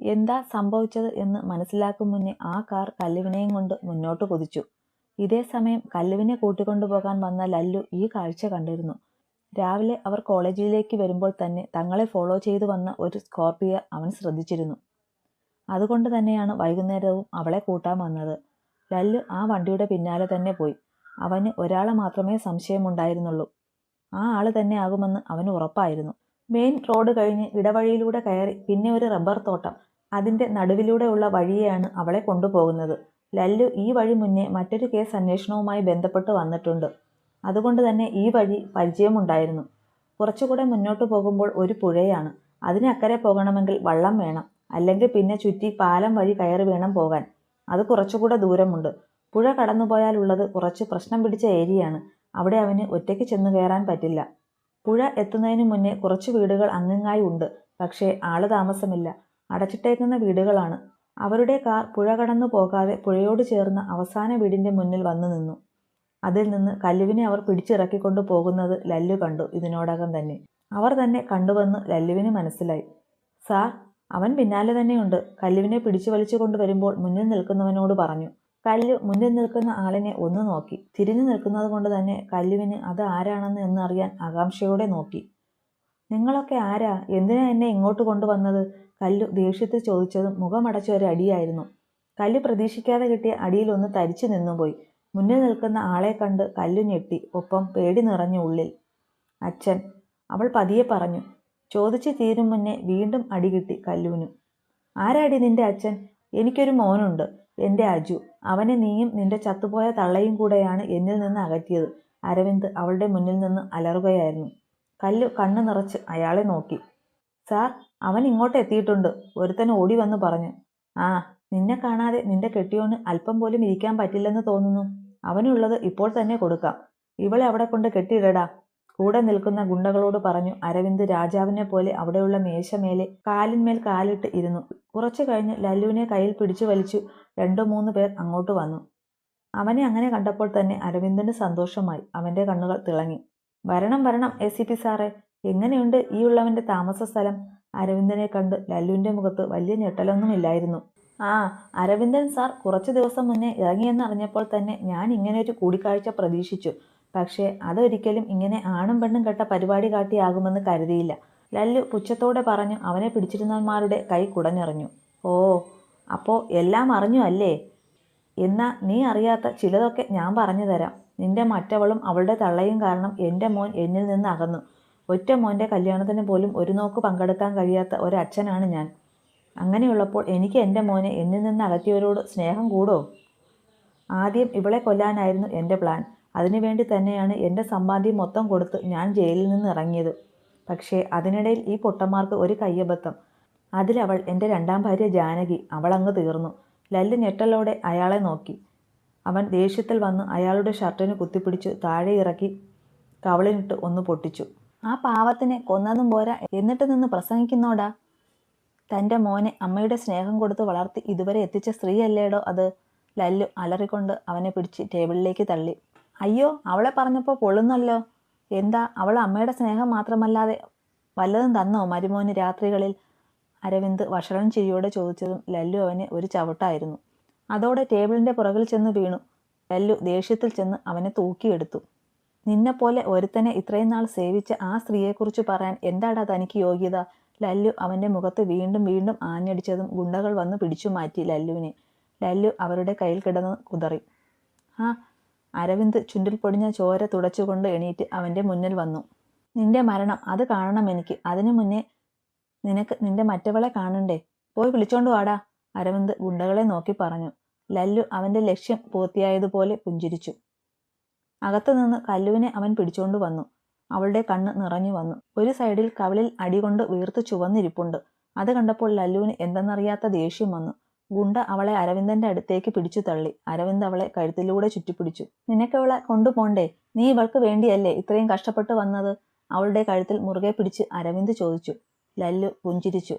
എന്താ സംഭവിച്ചത് എന്ന് മനസ്സിലാക്കും മുന്നേ ആ കാർ കല്ലുവിനെയും കൊണ്ട് മുന്നോട്ട് കുതിച്ചു. ഇതേ സമയം കല്ലുവിനെ കൂട്ടിക്കൊണ്ടുപോകാൻ വന്ന ലല്ലു ഈ കാഴ്ച കണ്ടിരുന്നു. രാവിലെ അവർ കോളേജിലേക്ക് വരുമ്പോൾ തന്നെ തങ്ങളെ ഫോളോ ചെയ്തു വന്ന ഒരു സ്കോർപിയോ അവൻ ശ്രദ്ധിച്ചിരുന്നു. അതുകൊണ്ട് തന്നെയാണ് വൈകുന്നേരവും അവളെ കൂട്ടാൻ വന്നത്. ലല്ലു ആ വണ്ടിയുടെ പിന്നാലെ തന്നെ പോയി. അവന് ഒരാളെ മാത്രമേ സംശയമുണ്ടായിരുന്നുള്ളൂ. ആ ആള് തന്നെ ആകുമെന്ന് അവന് ഉറപ്പായിരുന്നു. മെയിൻ റോഡ് കഴിഞ്ഞ് ഇടവഴിയിലൂടെ കയറി പിന്നെ ഒരു റബ്ബർ തോട്ടം, അതിൻ്റെ നടുവിലൂടെയുള്ള വഴിയെയാണ് അവളെ കൊണ്ടുപോകുന്നത്. ലല്ലു ഈ വഴി മുന്നേ മറ്റൊരു കേസ് അന്വേഷണവുമായി ബന്ധപ്പെട്ട് വന്നിട്ടുണ്ട്. അതുകൊണ്ട് തന്നെ ഈ വഴി പരിചയമുണ്ടായിരുന്നു. കുറച്ചുകൂടെ മുന്നോട്ട് പോകുമ്പോൾ ഒരു പുഴയാണ്. അതിനക്കരെ പോകണമെങ്കിൽ വള്ളം വേണം, അല്ലെങ്കിൽ പിന്നെ ചുറ്റി പാലം വഴി കയറി വേണം പോകാൻ. അത് കുറച്ചുകൂടെ ദൂരമുണ്ട്. പുഴ കടന്നുപോയാലുള്ളത് കുറച്ച് പ്രശ്നം പിടിച്ച ഏരിയയാണ്. അവിടെ അവന് ഒറ്റയ്ക്ക് ചെന്ന് കയറാൻ പറ്റില്ല. പുഴ എത്തുന്നതിന് മുന്നേ കുറച്ച് വീടുകൾ അങ്ങിങ്ങായി ഉണ്ട്. പക്ഷേ ആള് താമസമില്ല. അടച്ചിട്ടേക്കുന്ന വീടുകളാണ്. അവരുടെ കാർ പുഴ കടന്നു പോകാതെ പുഴയോട് ചേർന്ന അവസാന വീടിന്റെ മുന്നിൽ വന്നു നിന്നു. അതിൽ നിന്ന് കല്ലുവിനെ അവർ പിടിച്ചിറക്കിക്കൊണ്ട് പോകുന്നത് ലല്ലു കണ്ടു ഇതിനോടകം തന്നെ. അവർ തന്നെ കണ്ടുവന്ന് ലല്ലുവിന് മനസ്സിലായി. സാർ, അവൻ പിന്നാലെ തന്നെയുണ്ട്, കല്ലുവിനെ പിടിച്ചു വലിച്ചു കൊണ്ടുവരുമ്പോൾ മുന്നിൽ നിൽക്കുന്നവനോട് പറഞ്ഞു. കല്ലു മുന്നിൽ നിൽക്കുന്ന ആളിനെ ഒന്ന് നോക്കി. തിരിഞ്ഞു നിൽക്കുന്നത് കൊണ്ട് തന്നെ കല്ലുവിന് അത് ആരാണെന്ന് എന്നറിയാൻ ആകാംക്ഷയോടെ നോക്കി. നിങ്ങളൊക്കെ ആരാ? എന്തിനാ എന്നെ ഇങ്ങോട്ട് കൊണ്ടുവന്നത്? കല്ലു ദേഷ്യത്തിൽ ചോദിച്ചതും മുഖമടച്ച ഒരു അടിയായിരുന്നു. കല്ലു പ്രതീക്ഷിക്കാതെ കിട്ടിയ അടിയിൽ ഒന്ന് തരിച്ചു നിന്നുപോയി. മുന്നിൽ നിൽക്കുന്ന ആളെ കണ്ട് കല്ലു ഞെട്ടി. ഒപ്പം പേടി നിറഞ്ഞു ഉള്ളിൽ. അച്ഛൻ, അവൾ പതിയെ പറഞ്ഞു. ചോദിച്ചു തീരും മുന്നേ വീണ്ടും അടി കിട്ടി കല്ലുവിന്. ആരാടി നിന്റെ അച്ഛൻ? എനിക്കൊരു മോനുണ്ട്, എൻ്റെ അജു. അവനെ നീയും നിന്റെ ചത്തുപോയ തള്ളയും കൂടെയാണ് എന്നിൽ നിന്ന് അകറ്റിയത്. അരവിന്ദ് അവളുടെ മുന്നിൽ നിന്ന് അലറുകയായിരുന്നു. കല്ലു കണ്ണു നിറച്ച് അയാളെ നോക്കി. സാർ, അവൻ ഇങ്ങോട്ട് എത്തിയിട്ടുണ്ട്, ഒരുത്തൻ ഓടി വന്ന് പറഞ്ഞു. ആ, നിന്നെ കാണാതെ നിന്റെ കെട്ടിയോന് അല്പം പോലും ഇരിക്കാൻ പറ്റില്ലെന്ന് തോന്നുന്നു. അവനുള്ളത് ഇപ്പോൾ തന്നെ കൊടുക്കാം. ഇവളെ അവിടെ കൊണ്ട് കെട്ടിയിടടാ, കൂടെ നിൽക്കുന്ന ഗുണ്ടകളോട് പറഞ്ഞു അരവിന്ദ് രാജാവിനെ പോലെ അവിടെയുള്ള മേശമേലെ കാലിന്മേൽ കാലിട്ട് ഇരുന്നു. കുറച്ചു കഴിഞ്ഞ് ലല്ലുവിനെ കയ്യിൽ പിടിച്ചു വലിച്ചു 2-3 പേർ അങ്ങോട്ട് വന്നു. അവനെ അങ്ങനെ കണ്ടപ്പോൾ തന്നെ അരവിന്ദിന് സന്തോഷമായി. അവന്റെ കണ്ണുകൾ തിളങ്ങി. വരണം വരണം ACP സാറേ, എങ്ങനെയുണ്ട് ഈ ഉള്ളവന്റെ താമസ സ്ഥലം? അരവിന്ദനെ കണ്ട് ലല്ലുവിന്റെ മുഖത്ത് വലിയ ഞെട്ടലൊന്നുമില്ലായിരുന്നു. ആ, അരവിന്ദൻ സാർ കുറച്ചു ദിവസം മുന്നേ ഇറങ്ങിയെന്ന് അറിഞ്ഞപ്പോൾ തന്നെ ഞാൻ ഇങ്ങനെയൊരു കൂടിക്കാഴ്ച പ്രതീക്ഷിച്ചു. പക്ഷേ അതൊരിക്കലും ഇങ്ങനെ ആണും പെണ്ണും കെട്ട പരിപാടി കാട്ടിയാകുമെന്ന് കരുതിയില്ല. ലല്ലു പുച്ഛത്തോടെ പറഞ്ഞു. അവനെ പിടിച്ചിരുന്നവന്മാരുടെ കൈ കുടഞ്ഞെറിഞ്ഞു. ഓ, അപ്പോൾ എല്ലാം അറിഞ്ഞു അല്ലേ? എന്നാ നീ അറിയാത്ത ചിലതൊക്കെ ഞാൻ പറഞ്ഞു തരാം. നിന്റെ മറ്റവളും അവളുടെ തള്ളയും കാരണം എൻ്റെ മോൻ എന്നിൽ നിന്ന് അകന്നു. ഒറ്റ മോൻ്റെ കല്യാണത്തിന് പോലും ഒരു നോക്ക് പങ്കെടുക്കാൻ കഴിയാത്ത ഒരച്ഛനാണ് ഞാൻ. അങ്ങനെയുള്ളപ്പോൾ എനിക്ക് എൻ്റെ മോനെ എന്നിൽ നിന്ന് അകറ്റിയവരോട് സ്നേഹം കൂടോ? ആദ്യം ഇവളെ കൊല്ലാനായിരുന്നു എൻ്റെ പ്ലാൻ. അതിനുവേണ്ടി തന്നെയാണ് എൻ്റെ സമ്പാദ്യം മൊത്തം കൊടുത്ത് ഞാൻ ജയിലിൽ നിന്ന് ഇറങ്ങിയത്. പക്ഷേ അതിനിടയിൽ ഈ പൊട്ടന്മാർക്ക് ഒരു കയ്യബദ്ധം. അതിലവൾ എൻ്റെ 2ാം ഭാര്യ ജാനകി. അവളങ്ങ് തീർന്നു. ലല്ലു ഞെട്ടലോടെ അയാളെ നോക്കി. അവൻ ദേഷ്യത്തിൽ വന്ന് അയാളുടെ ഷർട്ടിന് കുത്തിപ്പിടിച്ച് താഴെ ഇറക്കി കവളിനിട്ട് ഒന്ന് പൊട്ടിച്ചു. ആ പാവത്തിനെ കൊന്നതും പോരാ, എന്നിട്ട് നിന്ന് പ്രസംഗിക്കുന്നോടാ. തൻ്റെ മോനെ അമ്മയുടെ സ്നേഹം കൊടുത്ത് വളർത്തി ഇതുവരെ എത്തിച്ച സ്ത്രീയല്ലേടോ അത്? ലല്ലു അലറിക്കൊണ്ട് അവനെ പിടിച്ച് ടേബിളിലേക്ക് തള്ളി. അയ്യോ, അവളെ പറഞ്ഞപ്പോൾ പൊള്ളുന്നല്ലോ. എന്താ, അവൾ അമ്മയുടെ സ്നേഹം മാത്രമല്ലാതെ വല്ലതും തന്നോ മരുമോന് രാത്രികളിൽ? അരവിന്ദ് വഷളൻ ചിരിയോടെ ചോദിച്ചതും ലല്ലു അവനെ ഒരു ചവിട്ടായിരുന്നു. അതോടെ ടേബിളിൻ്റെ പുറകിൽ ചെന്ന് വീണു. ലല്ലു ദേഷ്യത്തിൽ ചെന്ന് അവനെ തൂക്കിയെടുത്തു. നിന്നെപ്പോലെ ഒരുത്തനെ ഇത്രയും നാൾ സേവിച്ച ആ സ്ത്രീയെക്കുറിച്ച് പറയാൻ എന്താടാ തനിക്ക് യോഗ്യത? ലല്ലു അവൻ്റെ മുഖത്ത് വീണ്ടും വീണ്ടും ആഞ്ഞടിച്ചതും ഗുണ്ടകൾ വന്ന് പിടിച്ചു മാറ്റി ലല്ലുവിനെ. ലല്ലു അവരുടെ കയ്യിൽ കിടന്ന് കുതറി. ആ, അരവിന്ദ് ചുണ്ടിൽ പൊടിഞ്ഞ ചോര തുടച്ചുകൊണ്ട് എണീറ്റ് അവൻ്റെ മുന്നിൽ വന്നു. നിന്റെ മരണം അത് കാണണം എനിക്ക്. അതിനു മുന്നേ നിനക്ക് നിന്റെ മറ്റവളെ കാണണ്ടേ? പോയി വിളിച്ചോണ്ട് വാടാ, അരവിന്ദ് ഗുണ്ടകളെ നോക്കി പറഞ്ഞു. ലല്ലു അവൻ്റെ ലക്ഷ്യം പൂർത്തിയായതുപോലെ പുഞ്ചിരിച്ചു. അകത്തുനിന്ന് കല്ലുവിനെ അവൻ പിടിച്ചോണ്ട് വന്നു. അവളുടെ കണ്ണ് നിറഞ്ഞു വന്നു. ഒരു സൈഡിൽ കവിളിൽ അടികൊണ്ട് വീർത്ത് ചുവന്നിരിപ്പുണ്ട്. അത് കണ്ടപ്പോൾ ലല്ലുവിന് എന്തെന്നറിയാത്ത ദേഷ്യം വന്നു. ഗുണ്ട അവളെ അരവിന്ദന്റെ അടുത്തേക്ക് പിടിച്ചു തള്ളി. അരവിന്ദ് അവളെ കഴുത്തിലൂടെ ചുറ്റിപ്പിടിച്ചു. നിനക്കവളെ കൊണ്ടുപോണ്ടേ? നീ ഇവൾക്ക് വേണ്ടിയല്ലേ ഇത്രയും കഷ്ടപ്പെട്ട് വന്നത്? അവളുടെ കഴുത്തിൽ മുറുകെ പിടിച്ച് അരവിന്ദ് ചോദിച്ചു. ലല്ലു പുഞ്ചിരിച്ചു.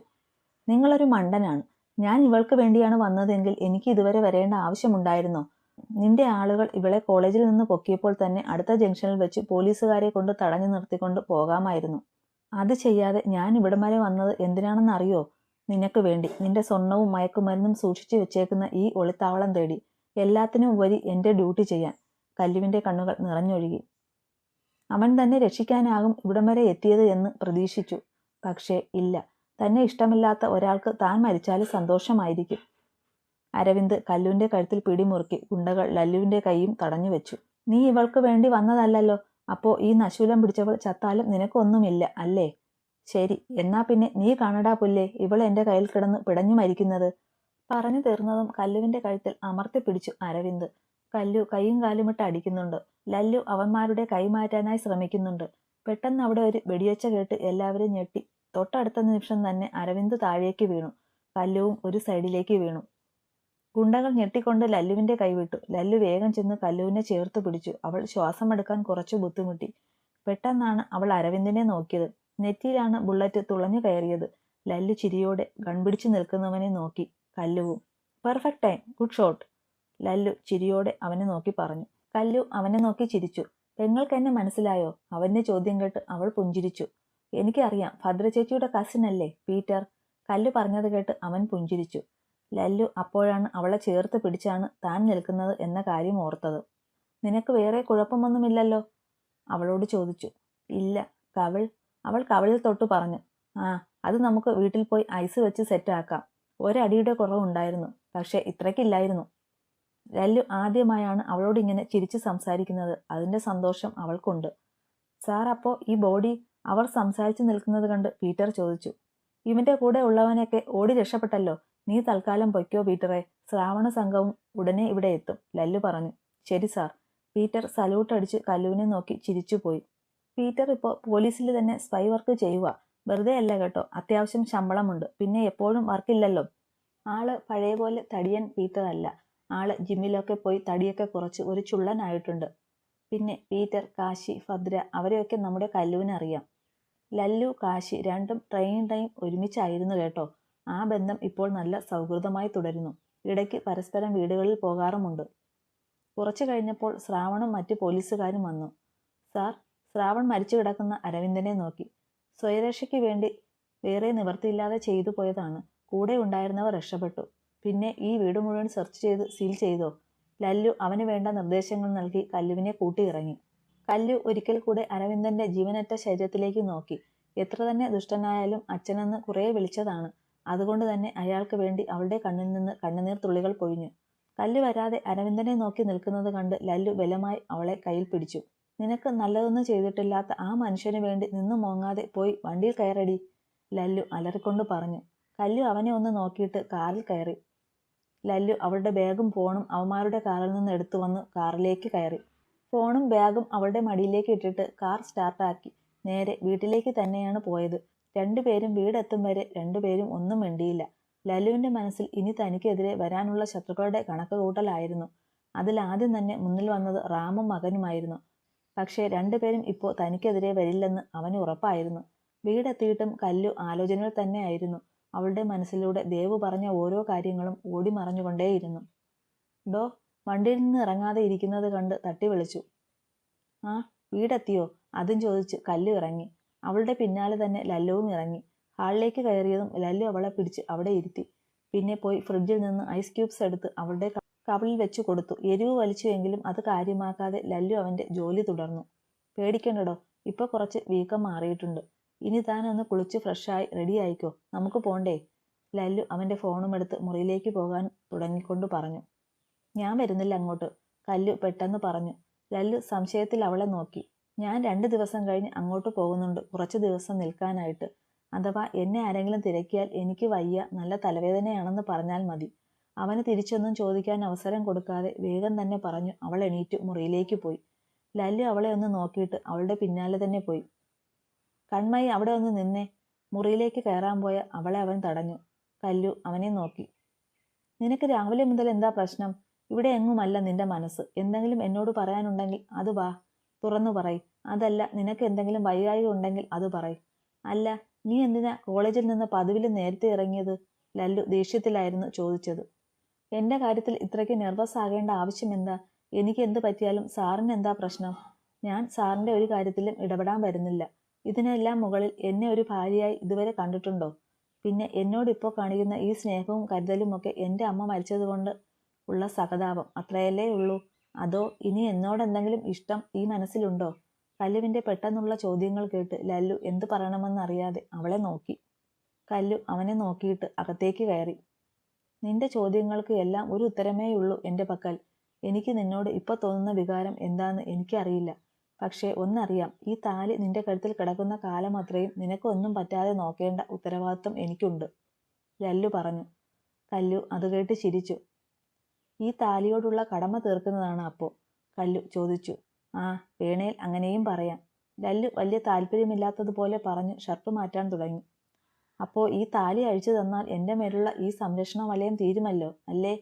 നിങ്ങളൊരു മണ്ടനാണ്. ഞാൻ ഇവൾക്ക് വേണ്ടിയാണ് വന്നതെങ്കിൽ എനിക്ക് ഇതുവരെ വരേണ്ട ആവശ്യമുണ്ടായിരുന്നോ? നിന്റെ ആളുകൾ ഇവളെ കോളേജിൽ നിന്ന് പൊക്കിയപ്പോൾ തന്നെ അടുത്ത ജംഗ്ഷനിൽ വെച്ച് പോലീസുകാരെ കൊണ്ട് തടഞ്ഞു നിർത്തിക്കൊണ്ട് പോകാമായിരുന്നു. അത് ചെയ്യാതെ ഞാൻ ഇവിടം വരെ വന്നത് എന്തിനാണെന്ന് അറിയോ? നിനക്ക് വേണ്ടി നിന്റെ സ്വർണവും മയക്കുമരുന്നും സൂക്ഷിച്ചു വെച്ചേക്കുന്ന ഈ ഒളിത്താവളം തേടി, എല്ലാത്തിനും ഉപരി എൻ്റെ ഡ്യൂട്ടി ചെയ്യാൻ. കല്ലുവിൻ്റെ കണ്ണുകൾ നിറഞ്ഞൊഴുകി. അവൻ തന്നെ രക്ഷിക്കാനാകും ഇവിടം വരെ എത്തിയത് എന്ന് പ്രതീക്ഷിച്ചു. പക്ഷേ ഇല്ല, തന്നെ ഇഷ്ടമില്ലാത്ത ഒരാൾക്ക് താൻ മരിച്ചാലും സന്തോഷമായിരിക്കും. അരവിന്ദ് കല്ലുവിൻ്റെ കഴുത്തിൽ പിടിമുറുക്കി. ഗുണ്ടകൾ ലല്ലുവിൻ്റെ കൈയും തടഞ്ഞു വെച്ചു. നീ ഇവൾക്ക് വേണ്ടി വന്നതല്ലല്ലോ, അപ്പോ ഈ നശൂലം പിടിച്ചവൾ ചത്താലും നിനക്കൊന്നുമില്ല അല്ലേ? ശരി, എന്നാ പിന്നെ നീ കാണടാ പുല്ലേ, ഇവൾ എൻ്റെ കയ്യിൽ കിടന്ന് പിടഞ്ഞു മരിക്കുന്നത്. പറഞ്ഞു തീർന്നതും കല്ലുവിൻ്റെ കഴുത്തിൽ അമർത്തി പിടിച്ചു അരവിന്ദ്. കല്ലു കൈയും കാലുമിട്ട് അടിക്കുന്നുണ്ട്. ലല്ലു അവന്മാരുടെ കൈ മാറ്റാനായി ശ്രമിക്കുന്നുണ്ട്. പെട്ടെന്ന് അവിടെ ഒരു വെടിയൊച്ച കേട്ട് എല്ലാവരും ഞെട്ടി. തൊട്ടടുത്ത നിമിഷം തന്നെ അരവിന്ദ് താഴേക്ക് വീണു. കല്ലുവും ഒരു സൈഡിലേക്ക് വീണു. ഗുണ്ടകൾ ഞെട്ടിക്കൊണ്ട് ലല്ലുവിൻ്റെ കൈവിട്ടു. ലല്ലു വേഗം ചെന്ന് കല്ലുവിനെ ചേർത്ത് പിടിച്ചു. അവൾ ശ്വാസമെടുക്കാൻ കുറച്ചു ബുദ്ധിമുട്ടി. പെട്ടെന്നാണ് അവൾ അരവിന്ദിനെ നോക്കിയത്. നെറ്റിയിലാണ് ബുള്ളറ്റ് തുളഞ്ഞു കയറിയത്. ലല്ലു ചിരിയോടെ ഗൺപിടിച്ചു നിൽക്കുന്നവനെ നോക്കി. കല്ലുവും. Perfect time, good shot. Lallu ചിരിയോടെ അവനെ നോക്കി പറഞ്ഞു. കല്ലു അവനെ നോക്കി ചിരിച്ചു. പെങ്ങൾക്ക് എന്നെ മനസ്സിലായോ? അവന്റെ ചോദ്യം കേട്ട് അവൾ പുഞ്ചിരിച്ചു. എനിക്കറിയാം, ഭദ്ര ചേച്ചിയുടെ കസിൻ അല്ലേ പീറ്റർ? കല്ലു പറഞ്ഞത് കേട്ട് അവൻ പുഞ്ചിരിച്ചു. ലല്ലു അപ്പോഴാണ് അവളെ ചേർത്ത് പിടിച്ചാണ് താൻ നിൽക്കുന്നത് എന്ന കാര്യം ഓർത്തത്. നിനക്ക് വേറെ കുഴപ്പമൊന്നുമില്ലല്ലോ? അവളോട് ചോദിച്ചു. ഇല്ല. അവൾ കവിളിൽ തൊട്ടു പറഞ്ഞു. ആ, അത് നമുക്ക് വീട്ടിൽ പോയി ഐസ് വെച്ച് സെറ്റാക്കാം. ഒരടിയുടെ കുറവുണ്ടായിരുന്നു, പക്ഷെ ഇത്രയ്ക്കില്ലായിരുന്നു. ലല്ലു ആദ്യമായാണ് അവളോട് ഇങ്ങനെ ചിരിച്ചു സംസാരിക്കുന്നത്. അതിന്റെ സന്തോഷം അവൾക്കുണ്ട്. സാർ, അപ്പോ ഈ ബോഡി? അവർ സംസാരിച്ചു നിൽക്കുന്നത് കണ്ട് പീറ്റർ ചോദിച്ചു. ഇവന്റെ കൂടെ ഉള്ളവനൊക്കെ ഓടി രക്ഷപ്പെട്ടല്ലോ. നീ തൽക്കാലം പൊയ്ക്കോ പീറ്ററെ, ശ്രാവണ സംഘവും ഉടനെ ഇവിടെ എത്തും. ലല്ലു പറഞ്ഞു. ശരി സാർ. പീറ്റർ സല്യൂട്ട് അടിച്ച് കല്ലുവിനെ നോക്കി ചിരിച്ചുപോയി. പീറ്റർ ഇപ്പോൾ പോലീസിൽ തന്നെ സ്പൈ വർക്ക് ചെയ്യുക. വെറുതെ അല്ല കേട്ടോ, അത്യാവശ്യം ശമ്പളമുണ്ട്. പിന്നെ എപ്പോഴും വർക്കില്ലല്ലോ. ആള് പഴയ പോലെ തടിയൻ പീറ്റർ അല്ല. ആള് ജിമ്മിലൊക്കെ പോയി തടിയൊക്കെ കുറച്ച് ഒരു ചുള്ളനായിട്ടുണ്ട്. പിന്നെ പീറ്റർ, കാശി, ഭദ്ര അവരെയൊക്കെ നമ്മുടെ കല്ലുവിനറിയാം. ലല്ലു, കാശി രണ്ടും ട്രെയിനിങ് ടൈം ഒരുമിച്ചായിരുന്നു കേട്ടോ. ആ ബന്ധം ഇപ്പോൾ നല്ല സൗഹൃദമായി തുടരുന്നു. ഇടയ്ക്ക് പരസ്പരം വീടുകളിൽ പോകാറുമുണ്ട്. കുറച്ചു കഴിഞ്ഞപ്പോൾ ശ്രാവണും മറ്റു പോലീസുകാരും വന്നു. സാർ, ശ്രാവൺ മരിച്ചു കിടക്കുന്ന അരവിന്ദനെ നോക്കി. സ്വയരക്ഷയ്ക്ക് വേണ്ടി വേറെ നിവൃത്തിയില്ലാതെ ചെയ്തു പോയതാണ്. കൂടെ ഉണ്ടായിരുന്നവർ രക്ഷപ്പെട്ടു. പിന്നെ ഈ വീട് മുഴുവൻ സെർച്ച് ചെയ്ത് സീൽ ചെയ്തോ? ലല്ലു അവന് വേണ്ട നിർദ്ദേശങ്ങൾ നൽകി കല്ലുവിനെ കൂട്ടിയിറങ്ങി. കല്ലു ഒരിക്കൽ കൂടെ അരവിന്ദന്റെ ജീവനറ്റ ശരീരത്തിലേക്ക് നോക്കി. എത്ര തന്നെ ദുഷ്ടനായാലും അച്ഛനെന്ന് കുറേ വിളിച്ചതാണ്. അതുകൊണ്ട് തന്നെ അയാൾക്ക് വേണ്ടി അവളുടെ കണ്ണിൽ നിന്ന് കണ്ണുനീർ തുള്ളികൾ പൊഴിഞ്ഞു. കല്ലു വരാതെ അരവിന്ദനെ നോക്കി നിൽക്കുന്നത് കണ്ട് ലല്ലു ബലമായി അവളെ കയ്യിൽ പിടിച്ചു. നിനക്ക് നല്ലതൊന്നും ചെയ്തിട്ടില്ലാത്ത ആ മനുഷ്യന് വേണ്ടി നിന്നു മോങ്ങാതെ പോയി വണ്ടിയിൽ കയറടി, ലല്ലു അലറിക്കൊണ്ട് പറഞ്ഞു. കല്ലു അവനെ ഒന്ന് നോക്കിയിട്ട് കാറിൽ കയറി. ലല്ലു അവളുടെ ബാഗും ഫോണും അവന്മാരുടെ കാറിൽ നിന്ന് എടുത്തു വന്ന് കാറിലേക്ക് കയറി. ഫോണും ബാഗും അവളുടെ മടിയിലേക്ക് ഇട്ടിട്ട് കാർ സ്റ്റാർട്ടാക്കി നേരെ വീട്ടിലേക്ക് തന്നെയാണ് പോയത്. രണ്ടുപേരും വീടെത്തും വരെ രണ്ടുപേരും ഒന്നും മിണ്ടിയില്ല. ലല്ലുവിന്റെ മനസ്സിൽ ഇനി തനിക്കെതിരെ വരാനുള്ള ശത്രുക്കളുടെ കണക്ക് കൂട്ടലായിരുന്നു. അതിലാദ്യം തന്നെ മുന്നിൽ വന്നത് റാമും മകനുമായിരുന്നു. പക്ഷേ രണ്ടുപേരും ഇപ്പോൾ തനിക്കെതിരെ വരില്ലെന്ന് അവന് ഉറപ്പായിരുന്നു. വീടെത്തിയിട്ടും കല്ലു ആലോചനയിൽ തന്നെയായിരുന്നു. അവളുടെ മനസ്സിലൂടെ ദേവു പറഞ്ഞ ഓരോ കാര്യങ്ങളും ഓടിമറഞ്ഞുകൊണ്ടേയിരുന്നു. ഡോ, വണ്ടിയിൽ നിന്ന് ഇറങ്ങാതെ ഇരിക്കുന്നത് കണ്ട് തട്ടി വിളിച്ചു. ആ, വീടെത്തിയോ? അതും ചോദിച്ച് കല്ലു ഇറങ്ങി. അവളുടെ പിന്നാലെ തന്നെ ലല്ലുവും ഇറങ്ങി. ഹാളിലേക്ക് കയറിയതും ലല്ലു അവളെ പിടിച്ച് അവിടെ ഇരുത്തി. പിന്നെ പോയി ഫ്രിഡ്ജിൽ നിന്ന് ഐസ് ക്യൂബ്സ് എടുത്ത് അവളുടെ കവിളിൽ വെച്ചു കൊടുത്തു. എരിവ് വലിച്ചുവെങ്കിലും അത് കാര്യമാക്കാതെ ലല്ലു അവന്റെ ജോലി തുടർന്നു. പേടിക്കണ്ടടോ, ഇപ്പൊ കുറച്ച് വീക്കം മാറിയിട്ടുണ്ട്. ഇനി താൻ ഒന്ന് കുളിച്ച് ഫ്രഷായി റെഡി ആയിക്കോ, നമുക്ക് പോണ്ടേ? ലല്ലു അവന്റെ ഫോണും എടുത്ത് മുറിയിലേക്ക് പോകാൻ തുടങ്ങിക്കൊണ്ട് പറഞ്ഞു. ഞാൻ വരുന്നില്ല അങ്ങോട്ട്, കല്ലു പെട്ടെന്ന് പറഞ്ഞു. ലല്ലു സംശയത്തിൽ അവളെ നോക്കി. ഞാൻ 2 ദിവസം കഴിഞ്ഞ് അങ്ങോട്ട് പോകുന്നുണ്ട്, കുറച്ച് ദിവസം നിൽക്കാനായിട്ട്. അഥവാ എന്നെ ആരെങ്കിലും തിരക്കിയാൽ എനിക്ക് വയ്യ, നല്ല തലവേദനയാണെന്ന് പറഞ്ഞാൽ മതി. അവന് തിരിച്ചൊന്നും ചോദിക്കാൻ അവസരം കൊടുക്കാതെ വേഗം തന്നെ പറഞ്ഞു അവൾ എണീറ്റു മുറിയിലേക്ക് പോയി. ലല്ലു അവളെ ഒന്ന് നോക്കിയിട്ട് അവളുടെ പിന്നാലെ തന്നെ പോയി. കൺമയി, അവിടെ ഒന്ന് നിന്നേ. മുറിയിലേക്ക് കയറാൻ പോയ അവളെ അവൻ തടഞ്ഞു. കല്ലു അവനെ നോക്കി. നിനക്ക് രാവിലെ മുതൽ എന്താ പ്രശ്നം? ഇവിടെ എങ്ങുമല്ല നിന്റെ മനസ്സ്. എന്തെങ്കിലും എന്നോട് പറയാനുണ്ടെങ്കിൽ അത് വാ, തുറന്നു പറയ്. അതല്ല, നിനക്ക് എന്തെങ്കിലും വൈകായിക ഉണ്ടെങ്കിൽ അത് പറയ്. അല്ല, നീ എന്തിനാ കോളേജിൽ നിന്ന് പതിവിൽ നേരത്തെ ഇറങ്ങിയത്? ലല്ലു ദേഷ്യത്തിലായിരുന്നു ചോദിച്ചത്. എന്റെ കാര്യത്തിൽ ഇത്രയ്ക്ക് നെർവസ് ആകേണ്ട ആവശ്യം എന്താ? എനിക്ക് എന്ത് പറ്റിയാലും സാറിന് എന്താ പ്രശ്നം? ഞാൻ സാറിന്റെ ഒരു കാര്യത്തിലും ഇടപെടാൻ വരുന്നില്ല. ഇതിനെല്ലാം മുകളിൽ എന്നെ ഒരു ഭാര്യയായി ഇതുവരെ കണ്ടിട്ടുണ്ടോ? പിന്നെ എന്നോടിപ്പോൾ കാണിക്കുന്ന ഈ സ്നേഹവും കരുതലുമൊക്കെ എൻ്റെ അമ്മ മരിച്ചതുകൊണ്ട് ഉള്ള സഹതാപം അത്രയല്ലേ ഉള്ളൂ? അതോ ഇനി എന്നോടെന്തെങ്കിലും ഇഷ്ടം ഈ മനസ്സിലുണ്ടോ? കല്ലുവിൻ്റെ പെട്ടെന്നുള്ള ചോദ്യങ്ങൾ കേട്ട് ലല്ലു എന്തു പറയണമെന്നറിയാതെ അവളെ നോക്കി. കല്ലു അവനെ നോക്കിയിട്ട് അകത്തേക്ക് കയറി. നിന്റെ ചോദ്യങ്ങൾക്ക് എല്ലാം ഒരു ഉത്തരമേയുള്ളൂ എൻ്റെ പക്കൽ. എനിക്ക് നിന്നോട് ഇപ്പോൾ തോന്നുന്ന വികാരം എന്താന്ന് എനിക്കറിയില്ല. പക്ഷേ ഒന്നറിയാം, ഈ താലി നിന്റെ കഴുത്തിൽ കിടക്കുന്ന കാലം അത്രയും നിനക്കൊന്നും പറ്റാതെ നോക്കേണ്ട ഉത്തരവാദിത്വം എനിക്കുണ്ട്, ലല്ലു പറഞ്ഞു. കല്ലു അത് കേട്ട് ചിരിച്ചു. ഈ താലിയോടുള്ള കടമ തീർക്കുന്നതാണ് അപ്പോ? കല്ലു ചോദിച്ചു. ആ, വേണേൽ അങ്ങനെയും പറയാം. ലല്ലു വലിയ താല്പര്യമില്ലാത്തതുപോലെ പറഞ്ഞു ഷർട്ട് മാറ്റാൻ തുടങ്ങി. അപ്പോൾ ഈ താലി അഴിച്ചു തന്നാൽ എൻ്റെ മേലുള്ള ഈ സംരക്ഷണ വലയം തീരുമല്ലോ അല്ലേ?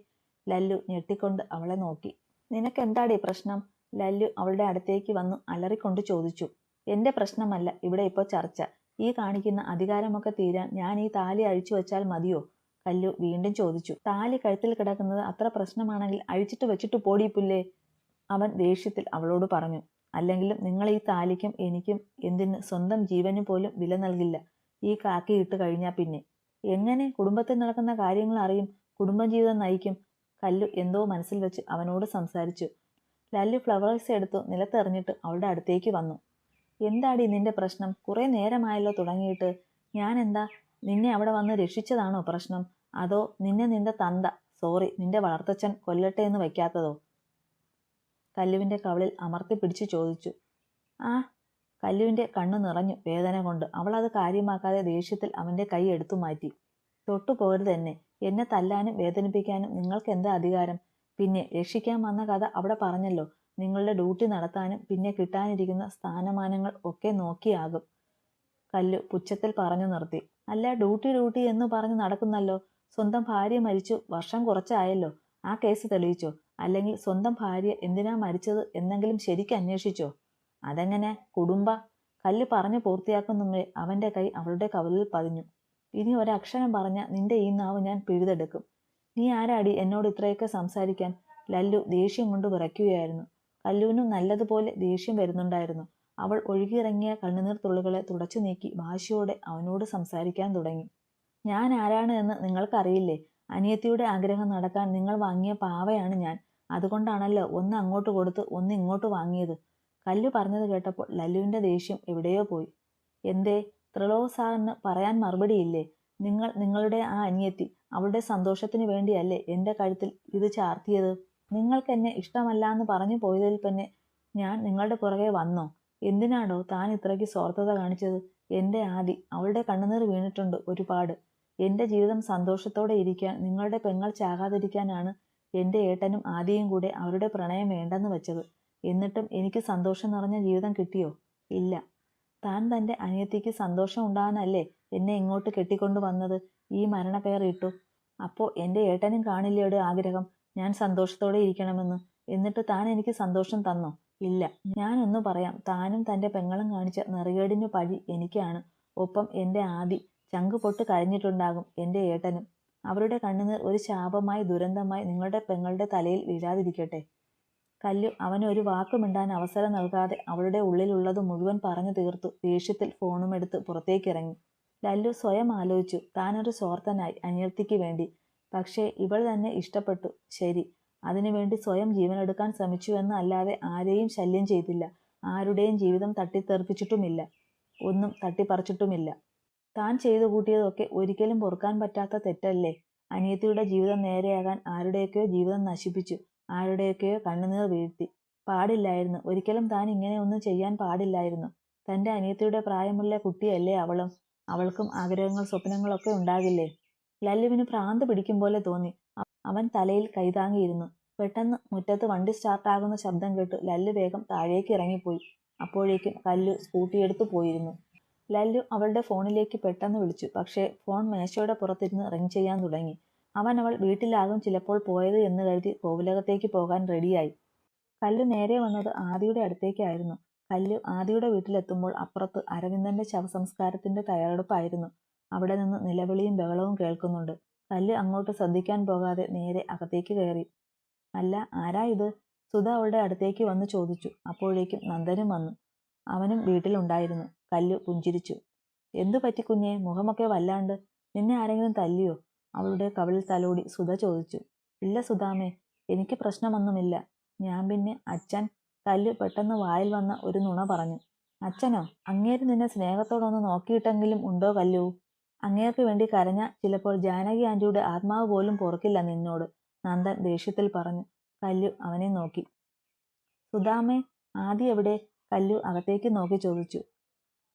ലല്ലു ഞെട്ടിക്കൊണ്ട് അവളെ നോക്കി. നിനക്കെന്താടി പ്രശ്നം? ലല്ലു അവളുടെ അടുത്തേക്ക് വന്നു അലറിക്കൊണ്ട് ചോദിച്ചു. എൻ്റെ പ്രശ്നമല്ല ഇവിടെ ഇപ്പോൾ ചർച്ച. ഈ കാണിക്കുന്ന അധികാരമൊക്കെ തീരാൻ ഞാൻ ഈ താലി അഴിച്ചു വെച്ചാൽ മതിയോ? കല്ലു വീണ്ടും ചോദിച്ചു. താലി കഴുത്തിൽ കിടക്കുന്നത് അത്ര പ്രശ്നമാണെങ്കിൽ അഴിച്ചിട്ട് വെച്ചിട്ട് പോടി പുല്ലേ, അവൻ ദേഷ്യത്തിൽ അവളോട് പറഞ്ഞു. അല്ലെങ്കിലും നിങ്ങൾ ഈ താലിക്കും എനിക്കും എന്തിന് സ്വന്തം ജീവന് പോലും വില നൽകില്ല ഈ കാക്കി ഇട്ട് കഴിഞ്ഞാൽ പിന്നെ. എങ്ങനെ കുടുംബത്തിൽ നടക്കുന്ന കാര്യങ്ങൾ അറിയും, കുടുംബജീവിതം നയിക്കും? കല്ലു എന്തോ മനസ്സിൽ വെച്ച് അവനോട് സംസാരിച്ചു. ലല്ലു ഫ്ലവേഴ്സ് എടുത്തു നിലത്തെറിഞ്ഞിട്ട് അവളുടെ അടുത്തേക്ക് വന്നു. എന്താടി നിന്റെ പ്രശ്നം? കുറെ നേരമായല്ലോ തുടങ്ങിയിട്ട്. ഞാൻ എന്താ നിന്നെ അവിടെ വന്ന് രക്ഷിച്ചതാണോ പ്രശ്നം? അതോ നിന്നെ നിന്റെ തന്ത, സോറി നിന്റെ വളർത്തച്ഛൻ കൊല്ലട്ടെ എന്ന് വയ്ക്കാത്തതോ? കല്ലുവിൻ്റെ കവളിൽ അമർത്തി പിടിച്ചു ചോദിച്ചു. ആ, കല്ലുവിൻ്റെ കണ്ണു നിറഞ്ഞു വേദന കൊണ്ട്. അവൾ അത് കാര്യമാക്കാതെ ദേഷ്യത്തിൽ അവൻ്റെ കൈ എടുത്തു മാറ്റി. തൊട്ടു പോകരുത് എന്നെ. എന്നെ തല്ലാനും വേദനിപ്പിക്കാനും നിങ്ങൾക്ക് എന്താ അധികാരം? പിന്നെ രക്ഷിക്കാൻ വന്ന കഥ അവിടെ പറഞ്ഞല്ലോ. നിങ്ങളുടെ ഡ്യൂട്ടി നടത്താനും പിന്നെ കിട്ടാനിരിക്കുന്ന സ്ഥാനമാനങ്ങൾ ഒക്കെ നോക്കിയാകും, കല്ലു പുച്ഛത്തിൽ പറഞ്ഞു നിർത്തി. അല്ല, ഡ്യൂട്ടി എന്ന് പറഞ്ഞ് നടക്കുന്നല്ലോ. സ്വന്തം ഭാര്യ മരിച്ചു വർഷം കുറച്ചായല്ലോ. ആ കേസ് തെളിയിച്ചോ? അല്ലെങ്കിൽ സ്വന്തം ഭാര്യ എന്തിനാ മരിച്ചത് എന്നെങ്കിലും ശരിക്കും അന്വേഷിച്ചോ? അതെങ്ങനെ കല്ലു പറഞ്ഞു പൂർത്തിയാക്കും മുമ്പേ അവൻ്റെ കൈ അവളുടെ കവലിൽ പതിഞ്ഞു. ഇനി ഒരക്ഷരം പറഞ്ഞ നിന്റെ ഈ നാവ് ഞാൻ പിഴുതെടുക്കും. നീ ആരാടി എന്നോട് ഇത്രയൊക്കെ സംസാരിക്കാൻ? ലല്ലു ദേഷ്യം കൊണ്ട് വിറയ്ക്കുകയായിരുന്നു. കല്ലുവിനും നല്ലതുപോലെ ദേഷ്യം വരുന്നുണ്ടായിരുന്നു. അവൾ ഒഴുകിയിറങ്ങിയ കണ്ണുനീർ തുള്ളികളെ തുടച്ചു നീക്കി വാശിയോടെ അവനോട് സംസാരിക്കാൻ തുടങ്ങി. ഞാൻ ആരാണ് എന്ന് നിങ്ങൾക്കറിയില്ലേ? അനിയത്തിയുടെ ആഗ്രഹം നടക്കാൻ നിങ്ങൾ വാങ്ങിയ പാവയാണ് ഞാൻ. അതുകൊണ്ടാണല്ലോ ഒന്ന് അങ്ങോട്ട് കൊടുത്ത് ഒന്ന് ഇങ്ങോട്ട് വാങ്ങിയത്. കല്ലു പറഞ്ഞത് കേട്ടപ്പോൾ ലല്ലുവിൻ്റെ ദേഷ്യം എവിടെയോ പോയി. എന്തേ, ത്രിലോക് സാറിന് പറയാൻ മറുപടിയില്ലേ? നിങ്ങളുടെ ആ അനിയത്തി അവളുടെ സന്തോഷത്തിന് വേണ്ടിയല്ലേ എൻ്റെ കഴുത്തിൽ ഇത് ചാർത്തിയത്? നിങ്ങൾക്കെന്നെ ഇഷ്ടമല്ലാന്ന് പറഞ്ഞു പോയതിൽ പിന്നെ ഞാൻ നിങ്ങളുടെ പുറകെ വന്നോ? എന്തിനാടോ താൻ ഇത്രയ്ക്ക് സ്വാർത്ഥത കാണിച്ചത്? എൻ്റെ ആദി, അവളുടെ കണ്ണുനീർ വീണിട്ടുണ്ട് ഒരുപാട്. എൻ്റെ ജീവിതം സന്തോഷത്തോടെ ഇരിക്കാൻ, നിങ്ങളുടെ പെങ്ങൾ ചാകാതിരിക്കാനാണ് എൻ്റെ ഏട്ടനും ആദിയും കൂടെ അവരുടെ പ്രണയം വേണ്ടെന്ന് വെച്ചത്. എന്നിട്ടും എനിക്ക് സന്തോഷം നിറഞ്ഞ ജീവിതം കിട്ടിയോ? ഇല്ല. താൻ തൻ്റെ അനിയത്തിക്ക് സന്തോഷം ഉണ്ടാകാനല്ലേ എന്നെ ഇങ്ങോട്ട് കെട്ടിക്കൊണ്ടു വന്നത്? ഈ മരണക്കയറിട്ടു. അപ്പോൾ എൻ്റെ ഏട്ടനും കാണില്ലയുടെ ആഗ്രഹം ഞാൻ സന്തോഷത്തോടെ ഇരിക്കണമെന്ന്. എന്നിട്ട് താൻ എനിക്ക് സന്തോഷം തന്നോ? ഇല്ല. ഞാനൊന്നു പറയാം, താനും തൻ്റെ പെങ്ങളും കാണിച്ച നെറികേടിനു പഴി എനിക്കാണ്. ഒപ്പം എൻ്റെ ആദി ചങ്ക് പൊട്ട് കരഞ്ഞിട്ടുണ്ടാകും എൻ്റെ ഏട്ടനും. അവരുടെ കണ്ണുനീർ ഒരു ശാപമായി ദുരന്തമായി നിങ്ങളുടെ പെങ്ങളുടെ തലയിൽ വീഴാതിരിക്കട്ടെ. കല്ലു അവന് ഒരു വാക്ക് മിണ്ടാൻ അവസരം നൽകാതെ അവളുടെ ഉള്ളിലുള്ളത് മുഴുവൻ പറഞ്ഞു തീർത്തു ദേഷ്യത്തിൽ ഫോണുമെടുത്ത് പുറത്തേക്കിറങ്ങി. ലല്ലു സ്വയം ആലോചിച്ചു, താനൊരു സ്വാർത്ഥനായി അനിയത്തിക്ക് വേണ്ടി. പക്ഷേ ഇവൾ തന്നെ ഇഷ്ടപ്പെട്ടു, ശരി. അതിനുവേണ്ടി സ്വയം ജീവനെടുക്കാൻ ശ്രമിച്ചുവെന്ന് അല്ലാതെ ആരെയും ശല്യം ചെയ്തില്ല. ആരുടെയും ജീവിതം തട്ടിത്തെറിപ്പിച്ചിട്ടുമില്ല, ഒന്നും തട്ടിപ്പറിച്ചിട്ടുമില്ല. താൻ ചെയ്തു കൂട്ടിയതൊക്കെ ഒരിക്കലും പൊറുക്കാൻ പറ്റാത്ത തെറ്റല്ലേ? അനിയത്തിയുടെ ജീവിതം നേരെയാകാൻ ആരുടെയൊക്കെയോ ജീവിതം നശിപ്പിച്ചു, ആരുടെയൊക്കെയോ കണ്ണുനീർ വീഴ്ത്തി. പാടില്ലായിരുന്നു, ഒരിക്കലും താൻ ഇങ്ങനെ ഒന്നും ചെയ്യാൻ പാടില്ലായിരുന്നു. തൻ്റെ അനിയത്തിയുടെ പ്രായമുള്ള കുട്ടിയല്ലേ അവളും. അവൾക്കും ആഗ്രഹങ്ങൾ സ്വപ്നങ്ങളൊക്കെ ഉണ്ടാകില്ലേ? ലല്ലുവിന് ഭ്രാന്ത് പിടിക്കും പോലെ തോന്നി. അവൻ തലയിൽ കൈതാങ്ങിയിരുന്നു. പെട്ടെന്ന് മുറ്റത്ത് വണ്ടി സ്റ്റാർട്ടാകുന്ന ശബ്ദം കേട്ട് ലല്ലു വേഗം താഴേക്ക് ഇറങ്ങിപ്പോയി. അപ്പോഴേക്കും കല്ലു സ്കൂട്ടിയെടുത്തു പോയിരുന്നു. ലല്ലു അവളുടെ ഫോണിലേക്ക് പെട്ടെന്ന് വിളിച്ചു. പക്ഷേ ഫോൺ മേശയുടെ പുറത്തിരുന്ന് റിങ് ചെയ്യാൻ തുടങ്ങി. അവൾ വീട്ടിലാകും ചിലപ്പോൾ പോയത് എന്ന് കരുതി കോവിലകത്തേക്ക് പോകാൻ റെഡിയായി. കല്ലു നേരെ വന്നത് ആദിയുടെ അടുത്തേക്കായിരുന്നു. കല്ലു ആദിയുടെ വീട്ടിലെത്തുമ്പോൾ അപ്പുറത്ത് അരവിന്ദന്റെ ശവസംസ്കാരത്തിന്റെ തയ്യാറെടുപ്പായിരുന്നു. അവിടെ നിന്ന് നിലവിളിയും ബഹളവും കേൾക്കുന്നുണ്ട്. കല്ലു അങ്ങോട്ട് ശ്രദ്ധിക്കാൻ പോകാതെ നേരെ അകത്തേക്ക് കയറി. അല്ല, ആരാ ഇത്? സുധ അവളുടെ അടുത്തേക്ക് വന്ന് ചോദിച്ചു. അപ്പോഴേക്കും നന്ദനും വന്നു. അവനും വീട്ടിലുണ്ടായിരുന്നു. കല്ലു പുഞ്ചിരിച്ചു. എന്തു പറ്റി കുഞ്ഞേ, മുഖമൊക്കെ വല്ലാണ്ട്? നിന്നെ ആരെങ്കിലും തല്ലിയോ? അവളുടെ കവിളിൽ തലോടി സുധ ചോദിച്ചു. ഇല്ല സുധാമേ, എനിക്ക് പ്രശ്നമൊന്നുമില്ല. ഞാൻ പിന്നെ അച്ഛൻ കല്ലു പെട്ടെന്ന് വായിൽ വന്ന ഒരു നുണ പറഞ്ഞു. അച്ഛനോ? അങ്ങേര് നിന്നെ സ്നേഹത്തോടൊന്ന് നോക്കിയിട്ടെങ്കിലും ഉണ്ടോ കല്ലു? അങ്ങേർക്ക് വേണ്ടി കരഞ്ഞ ചിലപ്പോൾ ജാനകി ആന്റിയുടെ ആത്മാവ് പോലും പൊറുക്കില്ല നിന്നോട്, നന്ദൻ ദേഷ്യത്തിൽ പറഞ്ഞു. കല്ലു അവനെ നോക്കി. സുധാമേ, ആദി എവിടെ? കല്ലു അകത്തേക്ക് നോക്കി ചോദിച്ചു.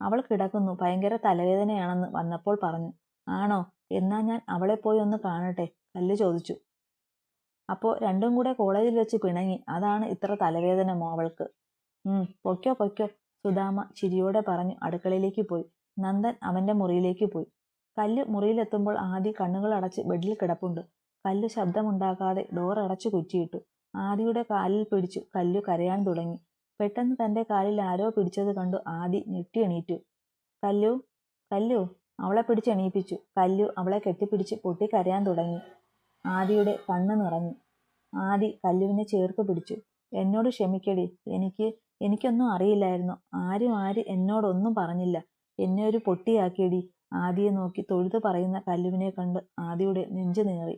അവൾ കിടക്കുന്നു, ഭയങ്കര തലവേദനയാണെന്ന് വന്നപ്പോൾ പറഞ്ഞു. ആണോ? എന്നാ ഞാൻ അവളെ പോയി ഒന്ന് കാണട്ടെ, കല്ലു ചോദിച്ചു. അപ്പോ രണ്ടും കൂടെ കോളേജിൽ വെച്ച് പിണങ്ങി, അതാണ് ഇത്ര തലവേദന അവൾക്ക്. പൊയ്ക്കോ പൊയ്ക്കോ, സുധാമ ചിരിയോടെ പറഞ്ഞു അടുക്കളയിലേക്ക് പോയി. നന്ദൻ അവന്റെ മുറിയിലേക്ക് പോയി. കല്ലു മുറിയിലെത്തുമ്പോൾ ആദി കണ്ണുകൾ അടച്ച് ബെഡിൽ കിടപ്പുണ്ട്. കല്ലു ശബ്ദമുണ്ടാക്കാതെ ഡോർ അടച്ചു കുറ്റിയിട്ടു. ആദിയുടെ കാലിൽ പിടിച്ചു കല്ലു കരയാൻ തുടങ്ങി. പെട്ടെന്ന് തന്റെ കാലിൽ ആരോ പിടിച്ചത് കണ്ടു ആദി ഞെട്ടി എണീറ്റു. കല്ലു, കല്ലു, അവളെ പിടിച്ചെണീപ്പിച്ചു. കല്ലു അവളെ കെട്ടിപ്പിടിച്ച് പൊട്ടിക്കരയാൻ തുടങ്ങി. ആദിയുടെ കണ്ണ് നിറഞ്ഞു. ആദി കല്ലുവിനെ ചേർത്ത് പിടിച്ചു. എന്നോട് ക്ഷമിക്കടി, എനിക്കൊന്നും അറിയില്ലായിരുന്നു. ആരും എന്നോടൊന്നും പറഞ്ഞില്ല. എന്നെ ഒരു പൊട്ടിയാക്കിയടി. ആദിയെ നോക്കി തൊഴുതു പറയുന്ന കല്ലുവിനെ കണ്ട് ആദിയുടെ നെഞ്ചു നീറി.